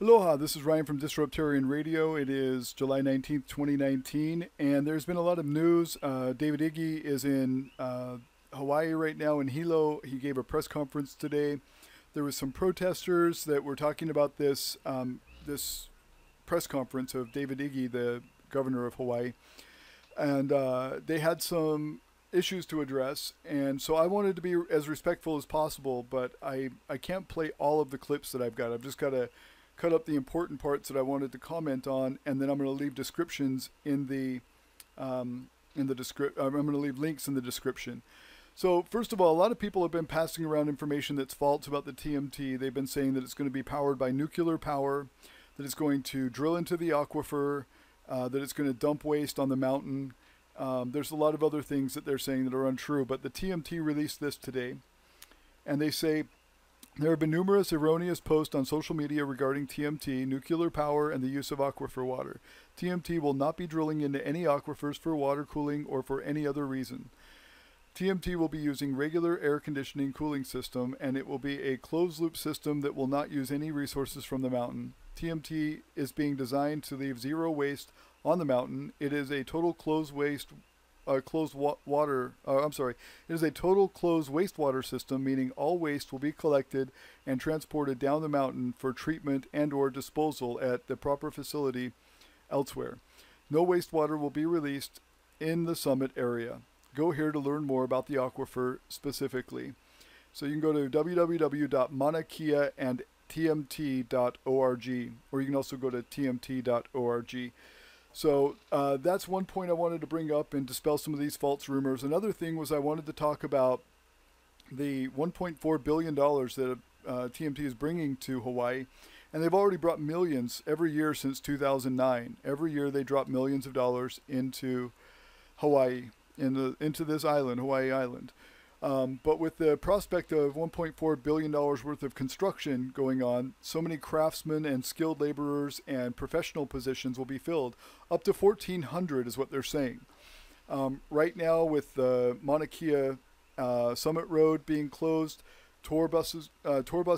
Aloha, this is Ryan from Disruptarian Radio. It is July 19th, 2019, and there's been a lot of news. David Iggy is in Hawaii right now in Hilo. He gave a press conference today. There was some protesters that were talking about this press conference of David Iggy, the governor of Hawaii, and they had some issues to address, and so I wanted to be as respectful as possible, but I can't play all of the clips that I've got. I've just got to cut up the important parts that I wanted to comment on, and then I'm going to leave descriptions in the I'm going to leave links in the description. So first of all, a lot of people have been passing around information that's false about the TMT. They've been saying that it's going to be powered by nuclear power, that it's going to drill into the aquifer, that it's going to dump waste on the mountain. There's a lot of other things that they're saying that are untrue, but the TMT released this today, and they say there have been numerous erroneous posts on social media regarding TMT, nuclear power, and the use of aquifer water. TMT will not be drilling into any aquifers for water cooling or for any other reason. TMT will be using regular air conditioning cooling system, and it will be a closed-loop system that will not use any resources from the mountain. TMT is being designed to leave zero waste on the mountain. It is a total closed waste it is a total closed wastewater system, meaning all waste will be collected and transported down the mountain for treatment and or disposal at the proper facility elsewhere. No wastewater will be released in the summit area. Go here to learn more about the aquifer specifically. So you can go to www.manakiaandtmt.org, or you can also go to tmt.org. So that's one point I wanted to bring up and dispel some of these false rumors. Another thing was I wanted to talk about the $1.4 billion that TMT is bringing to Hawaii. And they've already brought millions every year since 2009. Every year they drop millions of dollars into Hawaii, into this island, Hawaii Island. But with the prospect of $1.4 billion worth of construction going on, so many craftsmen and skilled laborers and professional positions will be filled. Up to 1,400 is what they're saying. Right now, with the Mauna Kea Summit Road being closed, tour bus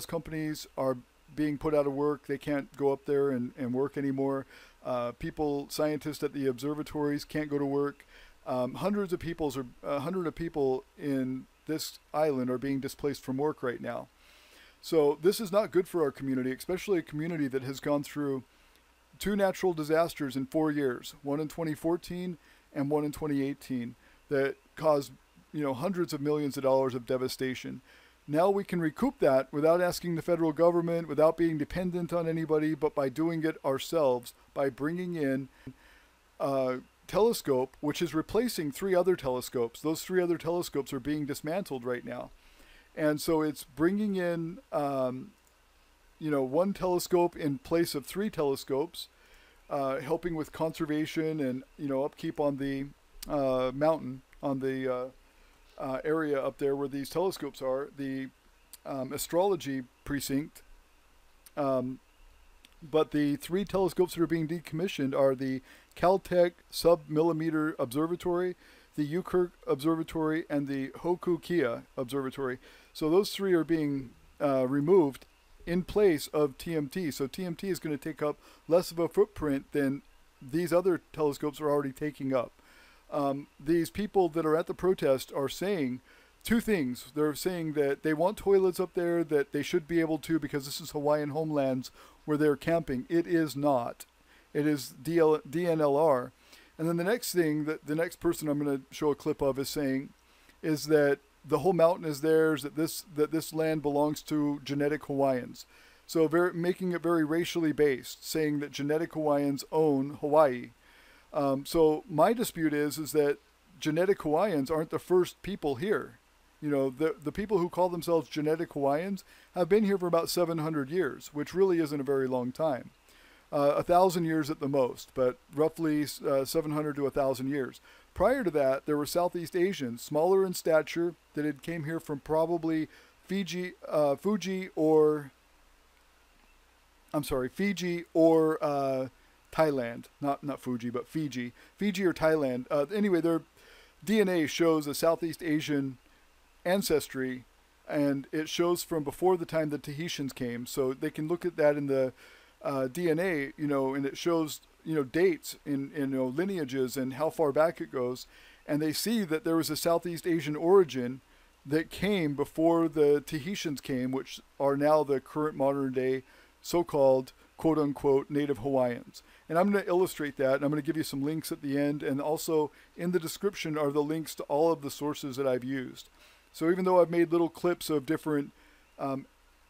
companies are being put out of work. They can't go up there and work anymore. Scientists at the observatories can't go to work. Hundreds of people in this island are being displaced from work right now. So this is not good for our community, especially a community that has gone through two natural disasters in 4 years, one in 2014 and one in 2018, that caused hundreds of millions of dollars of devastation. Now we can recoup that without asking the federal government, without being dependent on anybody, but by doing it ourselves, by bringing in telescope, which is replacing 3 other telescopes. Those 3 other telescopes are being dismantled right now. And so it's bringing in, one telescope in place of 3 telescopes, helping with conservation and, upkeep on the mountain, on the area up there where these telescopes are, the astrology precinct. But the 3 telescopes that are being decommissioned are the Caltech Sub-Millimeter Observatory, the Ukirk Observatory, and the Hokukia Observatory. So those 3 are being removed in place of TMT. So TMT is going to take up less of a footprint than these other telescopes are already taking up. These people that are at the protest are saying 2 things. They're saying that they want toilets up there, that they should be able to, because this is Hawaiian homelands where they're camping. It is not. It is DNLR. And then the next thing that the next person I'm going to show a clip of is saying is that the whole mountain is theirs, that this land belongs to genetic Hawaiians. So making it very racially based, saying that genetic Hawaiians own Hawaii. So my dispute is that genetic Hawaiians aren't the first people here. The people who call themselves genetic Hawaiians have been here for about 700 years, which really isn't a very long time. 1,000 years at the most, but roughly 700 to 1,000 years. Prior to that, there were Southeast Asians, smaller in stature, that had came here from probably Fiji or Thailand. Not Fuji, but Fiji or Thailand. Anyway, their DNA shows a Southeast Asian ancestry, and it shows from before the time the Tahitians came. So they can look at that in the DNA, and it shows, dates in lineages and how far back it goes. And they see that there was a Southeast Asian origin that came before the Tahitians came, which are now the current modern day so-called quote-unquote native Hawaiians. And I'm going to illustrate that, and I'm going to give you some links at the end, and also in the description are the links to all of the sources that I've used. So even though I've made little clips of different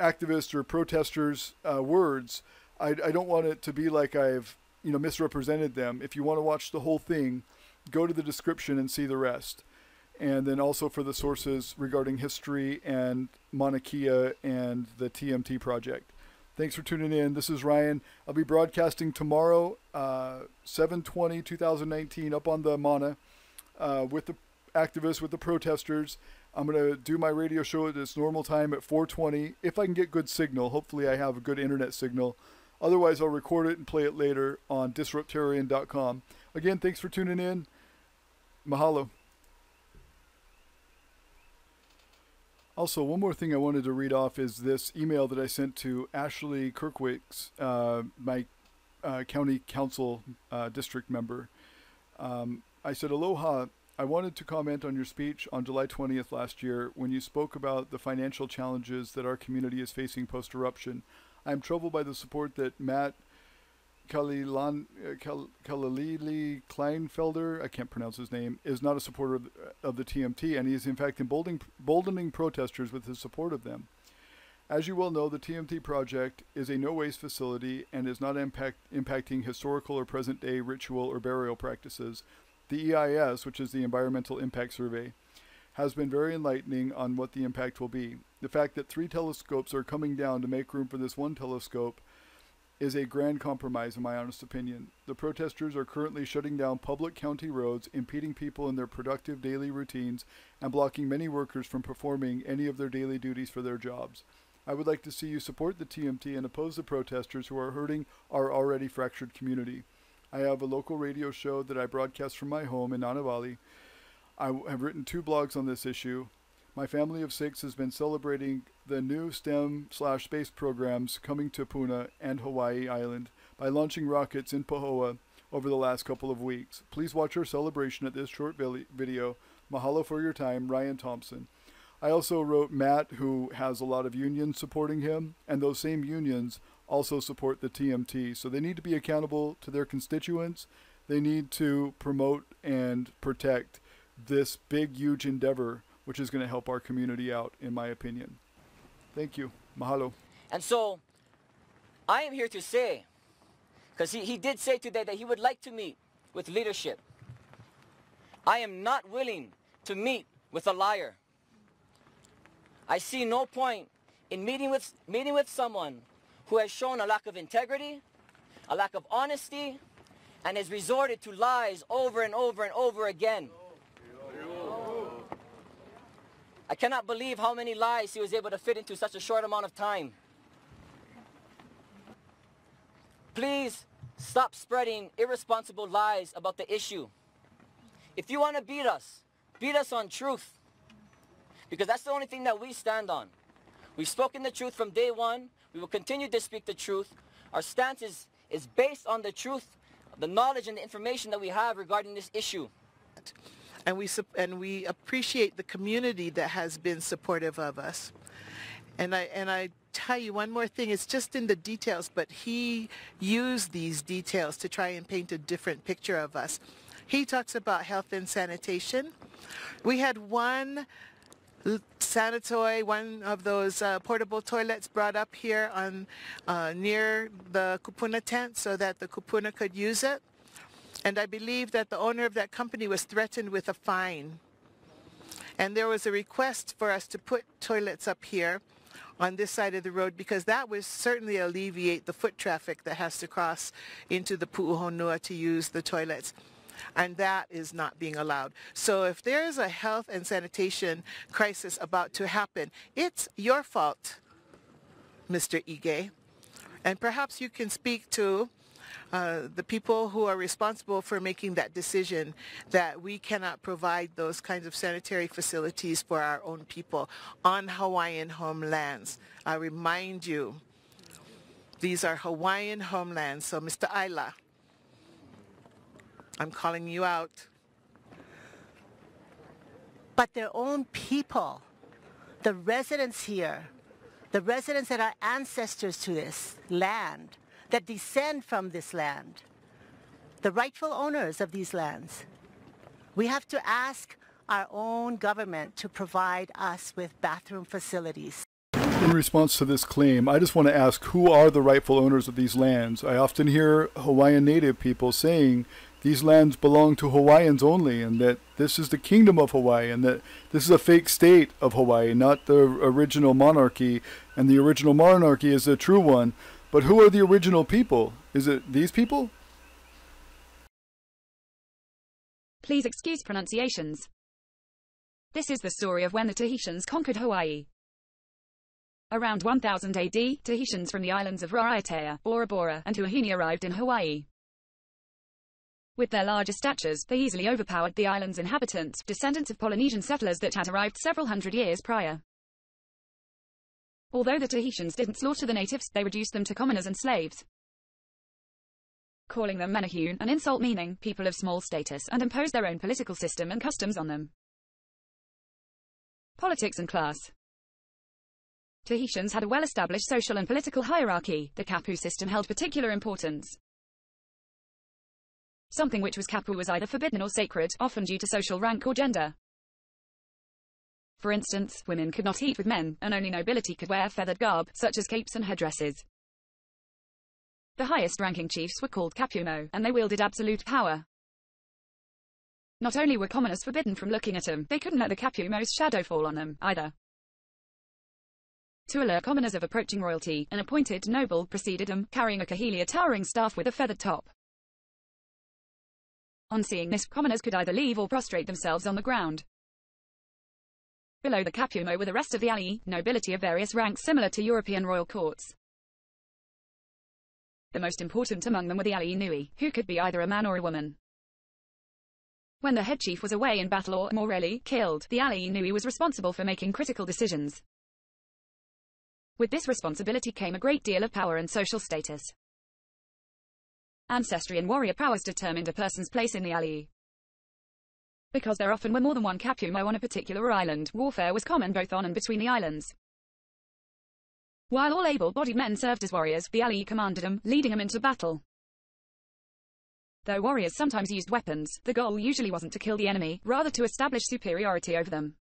activists or protesters' words, I don't want it to be like I've misrepresented them. If you want to watch the whole thing, go to the description and see the rest. And then also for the sources regarding history and Mauna Kea and the TMT project. Thanks for tuning in. This is Ryan. I'll be broadcasting tomorrow, 7/20/2019, up on the Mauna with the activists, with the protesters. I'm going to do my radio show at its normal time at 4:20, if I can get good signal. Hopefully I have a good internet signal. Otherwise, I'll record it and play it later on disruptarian.com. Again, thanks for tuning in. Mahalo. Also, one more thing I wanted to read off is this email that I sent to Ashley Kirkwicks, my county council district member. I said, Aloha, I wanted to comment on your speech on July 20th last year when you spoke about the financial challenges that our community is facing post-eruption. I am troubled by the support that Matt Kanaelii-Kleinfelder, I can't pronounce his name, is not a supporter of the TMT, and he is in fact emboldening protesters with his support of them. As you well know, the TMT project is a no-waste facility and is not impacting historical or present-day ritual or burial practices. The EIS, which is the Environmental Impact Survey, has been very enlightening on what the impact will be. The fact that 3 telescopes are coming down to make room for this 1 telescope is a grand compromise, in my honest opinion. The protesters are currently shutting down public county roads, impeding people in their productive daily routines, and blocking many workers from performing any of their daily duties for their jobs. I would like to see you support the TMT and oppose the protesters who are hurting our already fractured community. I have a local radio show that I broadcast from my home in Nanavali. I have written 2 blogs on this issue. My family of 6 has been celebrating the new STEM/space programs coming to Puna and Hawaii Island by launching rockets in Pahoa over the last couple of weeks. Please watch our celebration at this short video. Mahalo for your time, Ryan Thompson. I also wrote Matt, who has a lot of unions supporting him, and those same unions also support the TMT. So they need to be accountable to their constituents. They need to promote and protect this big, huge endeavor, which is going to help our community out, in my opinion. Thank you. Mahalo. And so, I am here to say, because he did say today that he would like to meet with leadership. I am not willing to meet with a liar. I see no point in meeting with someone who has shown a lack of integrity, a lack of honesty, and has resorted to lies over and over and over again. I cannot believe how many lies he was able to fit into such a short amount of time. Please stop spreading irresponsible lies about the issue. If you want to beat us on truth. Because that's the only thing that we stand on. We've spoken the truth from day one. We will continue to speak the truth. Our stance is based on the truth, the knowledge and the information that we have regarding this issue. And we appreciate the community that has been supportive of us. And I tell you one more thing, it's just in the details, but he used these details to try and paint a different picture of us. He talks about health and sanitation. We had one sanitoy, one of those portable toilets brought up here on near the kupuna tent so that the kupuna could use it. And I believe that the owner of that company was threatened with a fine. And there was a request for us to put toilets up here on this side of the road because that would certainly alleviate the foot traffic that has to cross into the Pu'uhonua to use the toilets. And that is not being allowed. So if there is a health and sanitation crisis about to happen, it's your fault, Mr. Ige. And perhaps you can speak to the people who are responsible for making that decision that we cannot provide those kinds of sanitary facilities for our own people on Hawaiian homelands. I remind you These are Hawaiian homelands. So, Mr. Ayla, I'm calling you out. But their own people, the residents here, the residents that are ancestors to this land, that descend from this land, the rightful owners of these lands. We have to ask our own government to provide us with bathroom facilities. In response to this claim, I just want to ask, who are the rightful owners of these lands? I often hear Hawaiian Native people saying these lands belong to Hawaiians only, and that this is the kingdom of Hawaii, and that this is a fake state of Hawaii, not the original monarchy, and the original monarchy is the true one. But who are the original people? Is it these people? Please excuse pronunciations. This is the story of when the Tahitians conquered Hawaii. Around 1000 AD, Tahitians from the islands of Raiatea, Bora Bora, and Huahine arrived in Hawaii. With their larger statures, they easily overpowered the island's inhabitants, descendants of Polynesian settlers that had arrived several hundred years prior. Although the Tahitians didn't slaughter the natives, they reduced them to commoners and slaves, calling them menehune, an insult meaning people of small status, and imposed their own political system and customs on them. Politics and class. Tahitians had a well-established social and political hierarchy. The kapu system held particular importance. Something which was kapu was either forbidden or sacred, often due to social rank or gender. For instance, women could not eat with men, and only nobility could wear feathered garb, such as capes and headdresses. The highest-ranking chiefs were called kapumo, and they wielded absolute power. Not only were commoners forbidden from looking at them, they couldn't let the kapumo's shadow fall on them, either. To alert commoners of approaching royalty, an appointed noble preceded them, carrying a kahili, a towering staff with a feathered top. On seeing this, commoners could either leave or prostrate themselves on the ground. Below the kapumo were the rest of the alii, nobility of various ranks similar to European royal courts. The most important among them were the alii nui, who could be either a man or a woman. When the head chief was away in battle or, more rarely, killed, the alii nui was responsible for making critical decisions. With this responsibility came a great deal of power and social status. Ancestry and warrior powers determined a person's place in the alii. Because there often were more than one kapumo on a particular island, warfare was common both on and between the islands. While all able-bodied men served as warriors, the alii commanded them, leading them into battle. Though warriors sometimes used weapons, the goal usually wasn't to kill the enemy, rather to establish superiority over them.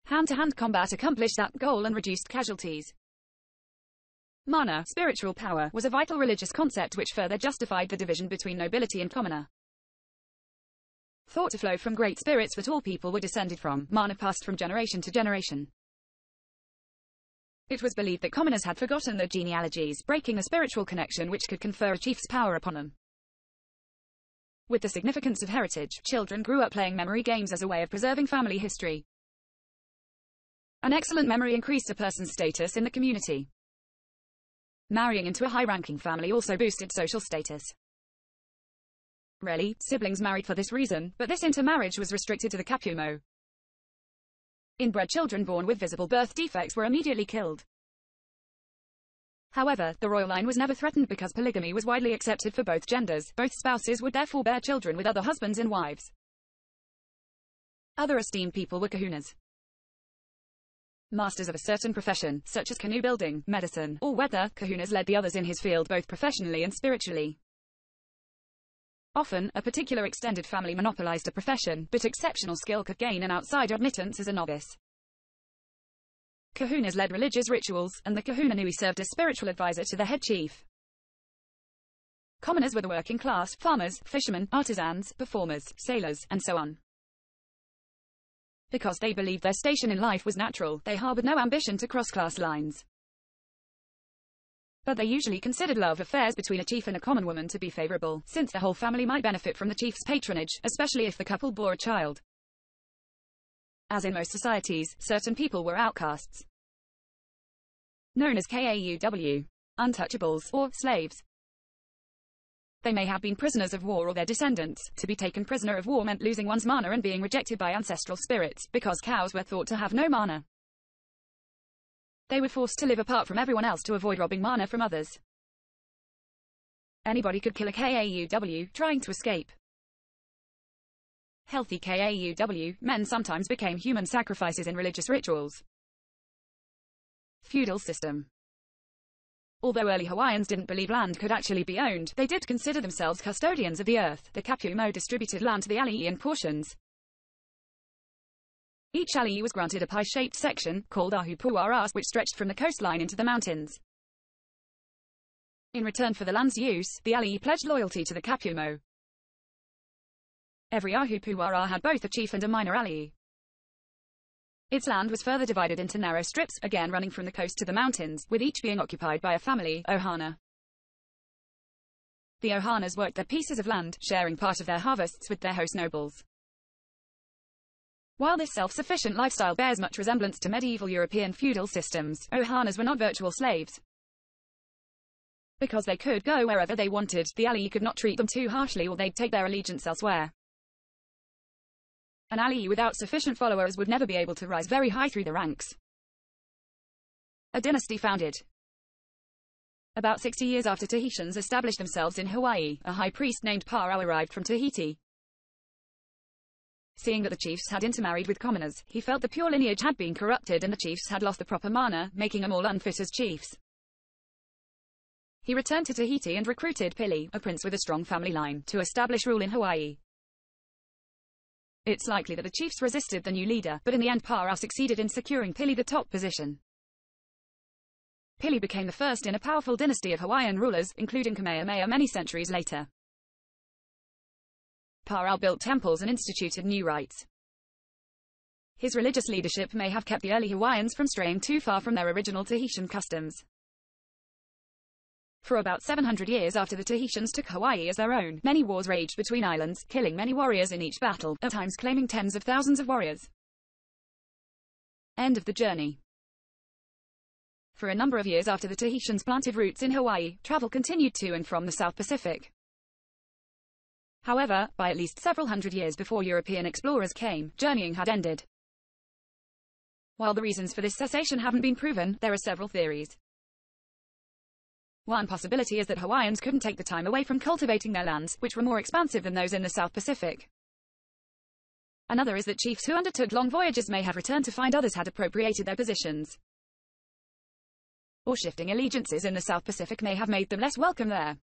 Hand-to-hand combat accomplished that goal and reduced casualties. Mana, spiritual power, was a vital religious concept which further justified the division between nobility and commoner. Thought to flow from great spirits that all people were descended from, mana passed from generation to generation. It was believed that commoners had forgotten their genealogies, breaking the spiritual connection which could confer a chief's power upon them. With the significance of heritage, children grew up playing memory games as a way of preserving family history. An excellent memory increased a person's status in the community. Marrying into a high-ranking family also boosted social status. Rarely, siblings married for this reason, but this intermarriage was restricted to the kapumo. Inbred children born with visible birth defects were immediately killed. However, the royal line was never threatened because polygamy was widely accepted for both genders. Both spouses would therefore bear children with other husbands and wives. Other esteemed people were kahunas. Masters of a certain profession, such as canoe building, medicine, or weather, kahunas led the others in his field both professionally and spiritually. Often, a particular extended family monopolized a profession, but exceptional skill could gain an outsider admittance as a novice. Kahunas led religious rituals, and the kahuna nui served as spiritual advisor to the head chief. Commoners were the working class, farmers, fishermen, artisans, performers, sailors, and so on. Because they believed their station in life was natural, they harbored no ambition to cross class lines. But they usually considered love affairs between a chief and a common woman to be favorable, since the whole family might benefit from the chief's patronage, especially if the couple bore a child. As in most societies, certain people were outcasts, known as KAUW, untouchables, or slaves. They may have been prisoners of war or their descendants. To be taken prisoner of war meant losing one's mana and being rejected by ancestral spirits, because cows were thought to have no mana. They were forced to live apart from everyone else to avoid robbing mana from others. Anybody could kill a KAUW, trying to escape. Healthy KAUW men sometimes became human sacrifices in religious rituals. Feudal system. Although early Hawaiians didn't believe land could actually be owned, they did consider themselves custodians of the earth. The Kapu'u distributed land to the alii in portions. Each alii was granted a pie-shaped section, called ahupua'a, which stretched from the coastline into the mountains. In return for the land's use, the alii pledged loyalty to the Kapu'u. Every ahupua'a had both a chief and a minor alii. Its land was further divided into narrow strips, again running from the coast to the mountains, with each being occupied by a family, ohana. The ohanas worked their pieces of land, sharing part of their harvests with their host nobles. While this self-sufficient lifestyle bears much resemblance to medieval European feudal systems, ohanas were not virtual slaves. Because they could go wherever they wanted, the alii could not treat them too harshly or they'd take their allegiance elsewhere. An alii without sufficient followers would never be able to rise very high through the ranks. A dynasty founded. About 60 years after Tahitians established themselves in Hawaii, a high priest named Parao arrived from Tahiti. Seeing that the chiefs had intermarried with commoners, he felt the pure lineage had been corrupted and the chiefs had lost the proper mana, making them all unfit as chiefs. He returned to Tahiti and recruited Pili, a prince with a strong family line, to establish rule in Hawaii. It's likely that the chiefs resisted the new leader, but in the end Parao succeeded in securing Pili the top position. Pili became the first in a powerful dynasty of Hawaiian rulers, including Kamehameha many centuries later. Parao built temples and instituted new rites. His religious leadership may have kept the early Hawaiians from straying too far from their original Tahitian customs. For about 700 years after the Tahitians took Hawaii as their own, many wars raged between islands, killing many warriors in each battle, at times claiming tens of thousands of warriors. End of the journey. For a number of years after the Tahitians planted roots in Hawaii, travel continued to and from the South Pacific. However, by at least several hundred years before European explorers came, journeying had ended. While the reasons for this cessation haven't been proven, there are several theories. One possibility is that Hawaiians couldn't take the time away from cultivating their lands, which were more expansive than those in the South Pacific. Another is that chiefs who undertook long voyages may have returned to find others had appropriated their positions. Or shifting allegiances in the South Pacific may have made them less welcome there.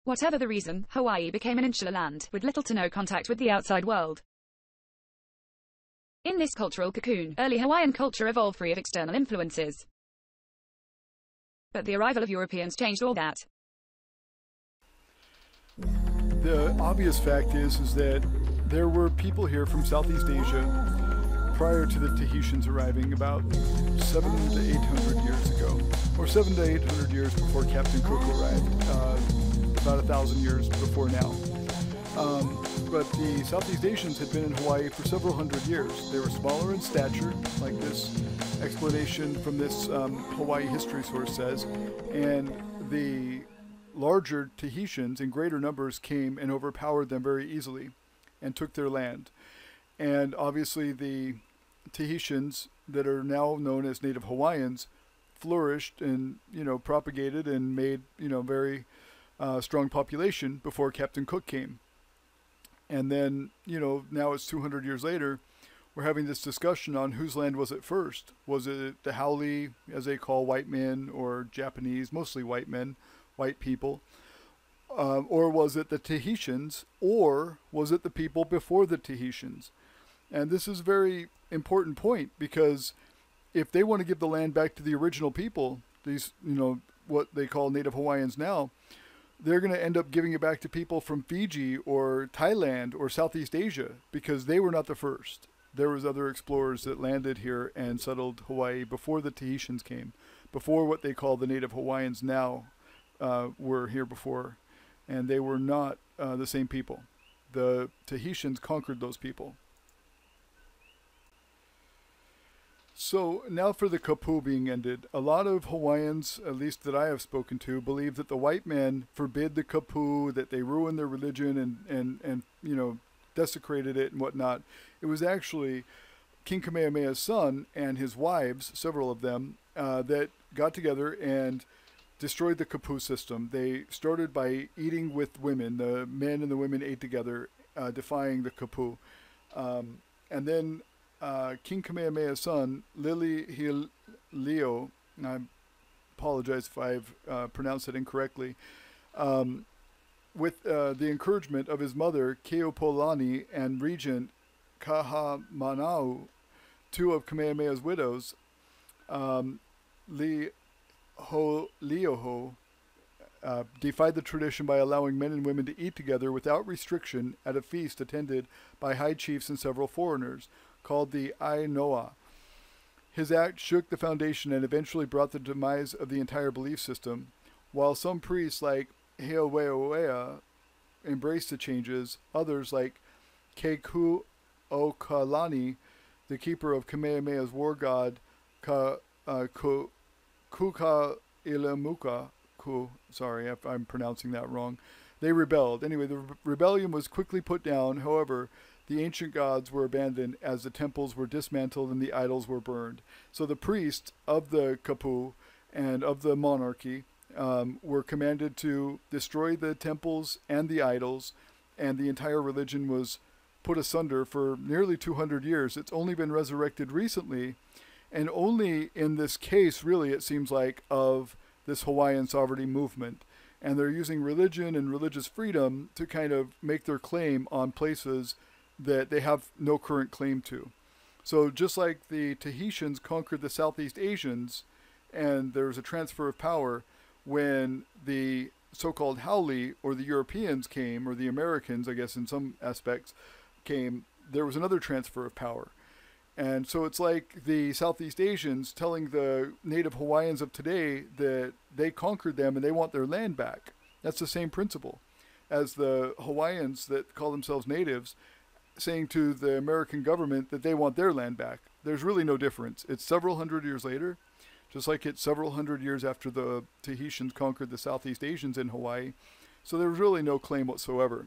Whatever the reason, Hawaii became an insular land, with little to no contact with the outside world. In this cultural cocoon, early Hawaiian culture evolved free of external influences. But the arrival of Europeans changed all that. The obvious fact is that there were people here from Southeast Asia prior to the Tahitians arriving about 700 to 800 years ago, or 700 to 800 years before Captain Cook arrived, about 1,000 years before now. But the Southeast Asians had been in Hawaii for several hundred years. They were smaller in stature, like this explanation from this Hawaii history source says, and the larger Tahitians in greater numbers came and overpowered them very easily and took their land. And obviously the Tahitians that are now known as Native Hawaiians flourished and, propagated and made, very strong population before Captain Cook came. And then, now it's 200 years later, we're having this discussion on whose land was it first. Was it the Haole, as they call white men, or Japanese, mostly white men, white people? Or was it the Tahitians, or was it the people before the Tahitians? And this is a very important point, because if they want to give the land back to the original people, these, what they call Native Hawaiians now, they're going to end up giving it back to people from Fiji or Thailand or Southeast Asia, because they were not the first. There was other explorers that landed here and settled Hawaii before the Tahitians came, before what they call the Native Hawaiians now were here before. And they were not the same people. The Tahitians conquered those people. So now for the kapu being ended. A lot of Hawaiians, at least that I have spoken to, believe that the white men forbid the kapu, that they ruined their religion and desecrated it and whatnot. It was actually King Kamehameha's son and his wives, several of them, that got together and destroyed the kapu system. They started by eating with women. The men and the women ate together, defying the kapu. And then King Kamehameha's son, Leo, and I apologize if I've pronounced it incorrectly, with the encouragement of his mother, Keopolani, and regent Kahamanau, two of Kamehameha's widows, Leoho, defied the tradition by allowing men and women to eat together without restriction at a feast attended by high chiefs and several foreigners, called the IMHO. His act shook the foundation and eventually brought the demise of the entire belief system. While some priests like Heoweoea embraced the changes, others like Keku Okalani, the keeper of Kamehameha's war god, Kukailamuka, sorry if I'm pronouncing that wrong, they rebelled. Anyway, the rebellion was quickly put down. However, the ancient gods were abandoned as the temples were dismantled and the idols were burned. So the priests of the kapu and of the monarchy were commanded to destroy the temples and the idols, and the entire religion was put asunder for nearly 200 years. It's only been resurrected recently, and only in this case, really, it seems like, of this Hawaiian sovereignty movement. And they're using religion and religious freedom to kind of make their claim on places that they have no current claim to. So just like the Tahitians conquered the Southeast Asians, and there was a transfer of power, when the so-called Haole, or the Europeans came, or the Americans, I guess in some aspects, came, there was another transfer of power. And so it's like the Southeast Asians telling the native Hawaiians of today that they conquered them and they want their land back. That's the same principle as the Hawaiians that call themselves natives saying to the American government that they want their land back. There's really no difference. It's several hundred years later, just like it's several hundred years after the Tahitians conquered the Southeast Asians in Hawaii. So there was really no claim whatsoever.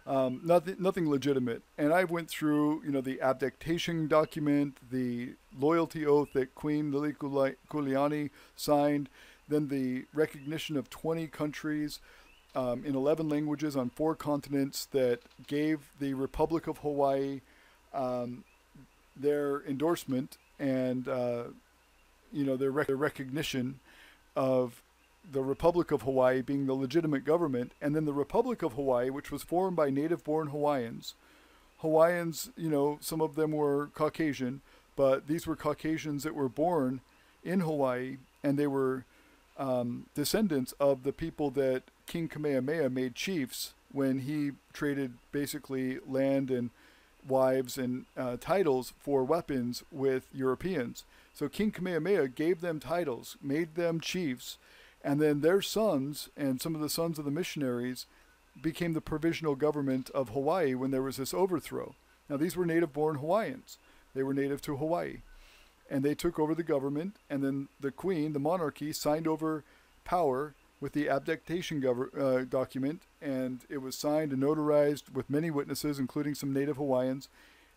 Nothing legitimate. And I went through, the abdication document, the loyalty oath that Queen Lili-Kuleana signed, then the recognition of 20 countries in 11 languages on 4 continents that gave the Republic of Hawaii their endorsement and, their recognition of the Republic of Hawaii being the legitimate government, and then the Republic of Hawaii, which was formed by native-born Hawaiians. Hawaiians, some of them were Caucasian, but these were Caucasians that were born in Hawaii, and they were descendants of the people that King Kamehameha made chiefs when he traded basically land and wives and titles for weapons with Europeans. So King Kamehameha gave them titles, made them chiefs, and then their sons and some of the sons of the missionaries became the provisional government of Hawaii when there was this overthrow. Now, these were native-born Hawaiians. They were native to Hawaii. And they took over the government, and then the queen, the monarchy, signed over power with the abdication document, and it was signed and notarized with many witnesses, including some native Hawaiians.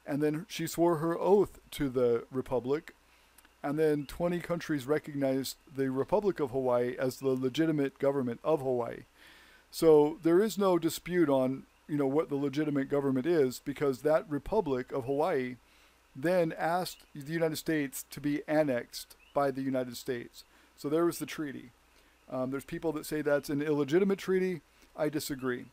And then she swore her oath to the Republic, and then 20 countries recognized the Republic of Hawaii as the legitimate government of Hawaii. So there is no dispute on, what the legitimate government is, because that Republic of Hawaii then asked the United States to be annexed by the United States. So there was the treaty. There's people that say that's an illegitimate treaty. I disagree.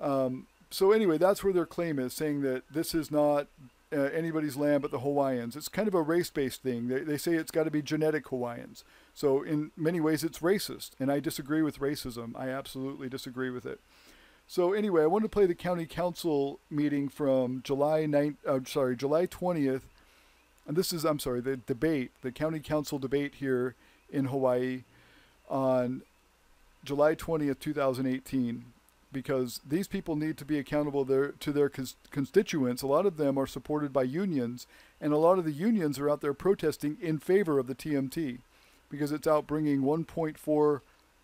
So anyway, that's where their claim is, saying that this is not anybody's land but the Hawaiians. It's kind of a race-based thing. They say it's got to be genetic Hawaiians. So in many ways it's racist, and I disagree with racism. I absolutely disagree with it. So anyway, I want to play the county council meeting from July 20th. And this is, the debate, the county council debate here in Hawaii on July 20th, 2018. Because these people need to be accountable to their constituents. A lot of them are supported by unions, and a lot of the unions are out there protesting in favor of the TMT because it's out bringing $1.4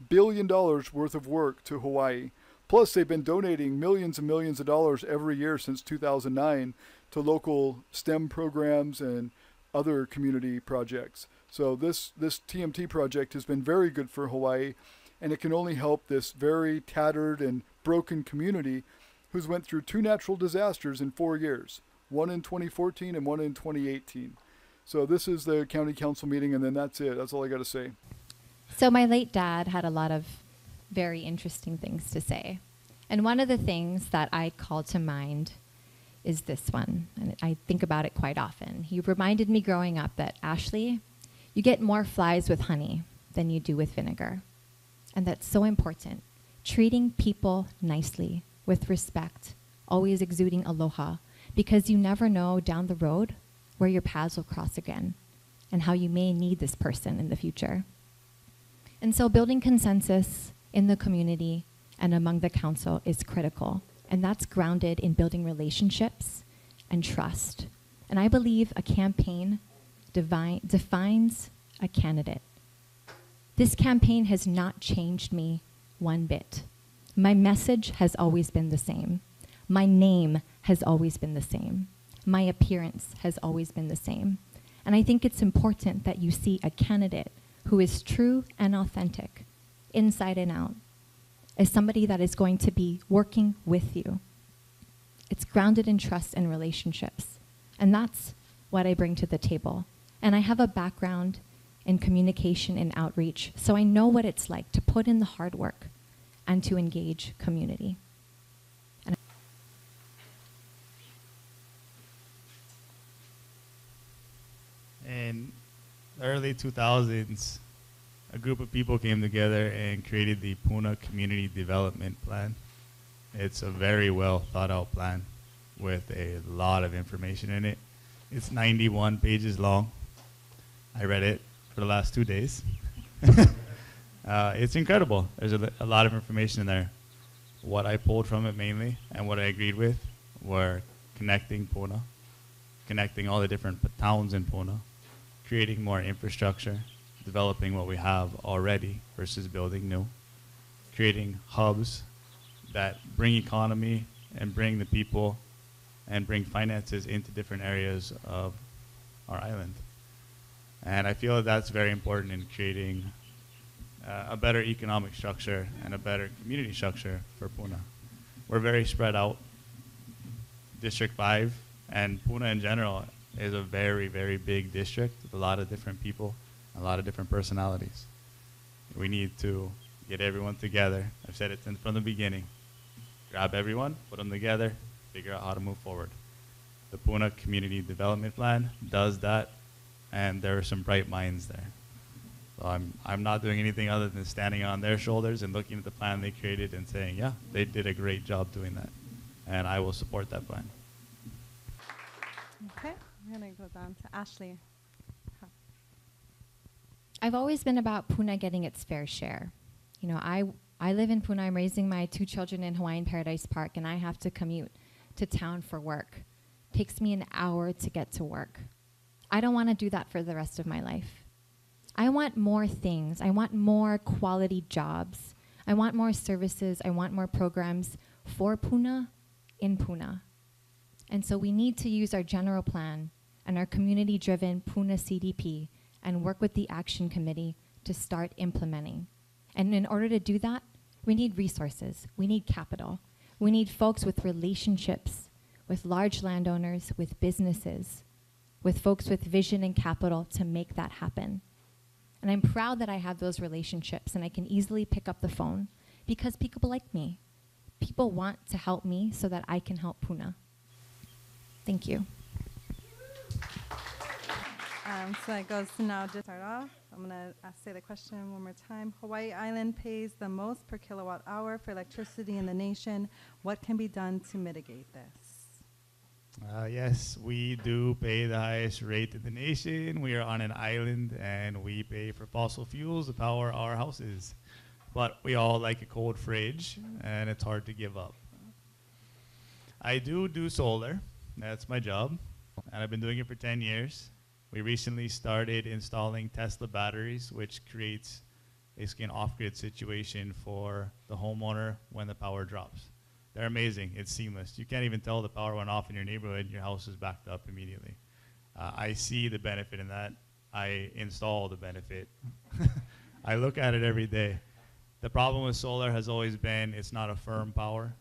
billion worth of work to Hawaii. Plus, they've been donating millions and millions of dollars every year since 2009 to local STEM programs and other community projects. So this TMT project has been very good for Hawaii, and it can only help this very tattered and broken community who's went through 2 natural disasters in 4 years, one in 2014 and one in 2018. So this is the county council meeting, and then that's it. That's all I got to say. So my late dad had a lot of very interesting things to say. And one of the things that I call to mind is this one, and I think about it quite often. He reminded me growing up that, Ashley, you get more flies with honey than you do with vinegar. And that's so important. Treating people nicely, with respect, always exuding aloha, because you never know down the road where your paths will cross again and how you may need this person in the future. And so building consensus in the community and among the council is critical. And that's grounded in building relationships and trust. And I believe a campaign defines a candidate. This campaign has not changed me one bit. My message has always been the same. My name has always been the same. My appearance has always been the same. And I think it's important that you see a candidate who is true and authentic, inside and out, as somebody that is going to be working with you. It's grounded in trust and relationships. And that's what I bring to the table. And I have a background in communication and outreach, so I know what it's like to put in the hard work and to engage community. In the early 2000s, a group of people came together and created the Puna Community Development Plan. It's a very well thought out plan with a lot of information in it. It's 91 pages long. I read it for the last 2 days. It's incredible. There's a lot of information in there. What I pulled from it mainly and what I agreed with were connecting Puna, connecting all the different towns in Puna, creating more infrastructure, developing what we have already versus building new, creating hubs that bring economy and bring the people and bring finances into different areas of our island. And I feel that that's very important in creating a better economic structure and a better community structure for Puna. We're very spread out. District 5 and Puna in general is a very, very big district with a lot of different people, a lot of different personalities. We need to get everyone together. I've said it from the beginning. Grab everyone, put them together, figure out how to move forward. The Puna Community Development Plan does that, and there are some bright minds there. So I'm not doing anything other than standing on their shoulders and looking at the plan they created and saying, yeah, they did a great job doing that. And I will support that plan. Okay, I'm going to go down to Ashley. I've always been about Puna getting its fair share. You know, I live in Puna. I'm raising my 2 children in Hawaiian Paradise Park, and I have to commute to town for work. Takes me an hour to get to work. I don't want to do that for the rest of my life. I want more things. I want more quality jobs. I want more services. I want more programs for Puna in Puna. And so we need to use our general plan and our community-driven Puna CDP and work with the action committee to start implementing. And in order to do that, we need resources. We need capital. We need folks with relationships, with large landowners, with businesses, with folks with vision and capital to make that happen. And I'm proud that I have those relationships and I can easily pick up the phone because people like me. People want to help me so that I can help Puna. Thank you. So that goes to now to start off. I'm going to say the question one more time. Hawaii Island pays the most per kilowatt hour for electricity in the nation. What can be done to mitigate this? Yes, we do pay the highest rate in the nation. We are on an island and we pay for fossil fuels to power our houses. But we all like a cold fridge and it's hard to give up. I do solar. That's my job. And I've been doing it for 10 years. We recently started installing Tesla batteries, which creates basically an off-grid situation for the homeowner when the power drops. They're amazing. It's seamless. You can't even tell the power went off in your neighborhood. Your house is backed up immediately. I see the benefit in that. I install the benefit. I look at it every day. The problem with solar has always been it's not a firm power.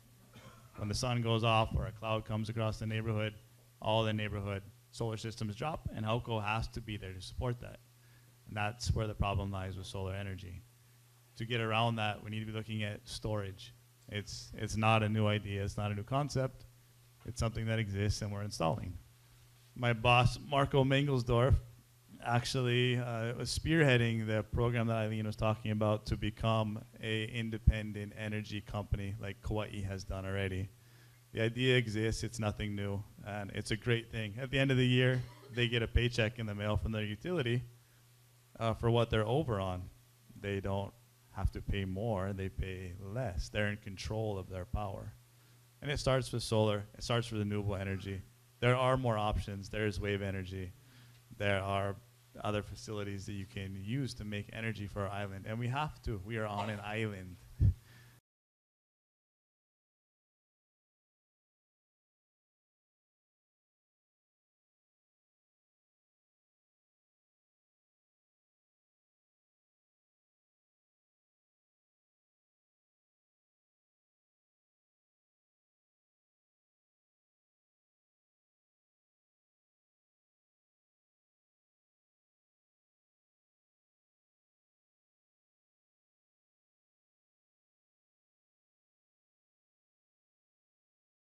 When the sun goes off or a cloud comes across the neighborhood, all the neighborhood solar systems drop, and HALCO has to be there to support that. And that's where the problem lies with solar energy. To get around that, we need to be looking at storage. It's not a new idea. It's not a new concept. It's something that exists and we're installing. My boss, Marco Mangelsdorf, actually was spearheading the program that Eileen was talking about to become an independent energy company like Kauai has done already. The idea exists. It's nothing new. And it's a great thing. At the end of the year, they get a paycheck in the mail from their utility for what they're over on. They don't have to pay more. They pay less. They're in control of their power. And it starts with solar. It starts with renewable energy. There are more options. There is wave energy. There are other facilities that you can use to make energy for our island. And we have to. We are on an island.